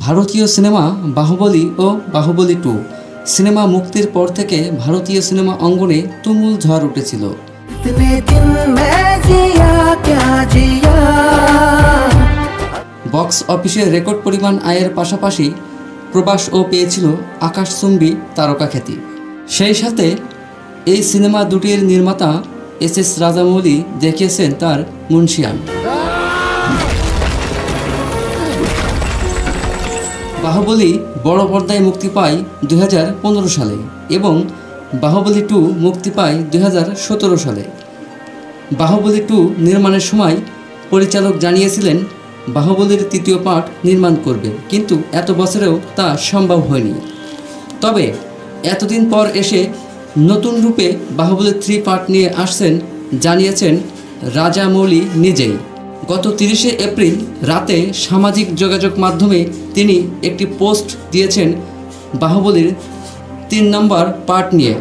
ভারতীয় সিনেমা বাহুবলী ও বাহুবলী 2 সিনেমা মুক্তির পর থেকে ভারতীয় সিনেমা অঙ্গনে তুমুল ঝড় উঠেছিল। বক্স অফিসে রেকর্ড পরিমাণ আয়ের পাশাপাশি প্রবাসও পেয়েছিল আকাশচুম্বী তারকা খ্যাতি। সেই সাথে এই সিনেমা দুটির নির্মাতা এস রাজামৌলি দেখিয়েছেন তার মুনশিয়ান। বাহুবলী বড় পর্দায় মুক্তি পায় 2015 সালে এবং বাহুবলী 2 মুক্তি পায় 2017 সালে। বাহুবলী 2 নির্মাণের সময় পরিচালক জানিয়েছিলেন বাহুবলীর তৃতীয় পার্ট নির্মাণ করবে, কিন্তু এত বছরেও তা সম্ভব হয়নি। তবে এতদিন পর এসে নতুন রূপে বাহুবলী 3 পার্ট নিয়ে আসছেন জানিয়েছেন রাজামৌলি নিজেই। গত 30শে এপ্রিল রাতে সামাজিক যোগাযোগ মাধ্যমে তিনি একটি পোস্ট দিয়েছেন বাহুবলীর 3 নম্বর পার্ট নিয়ে।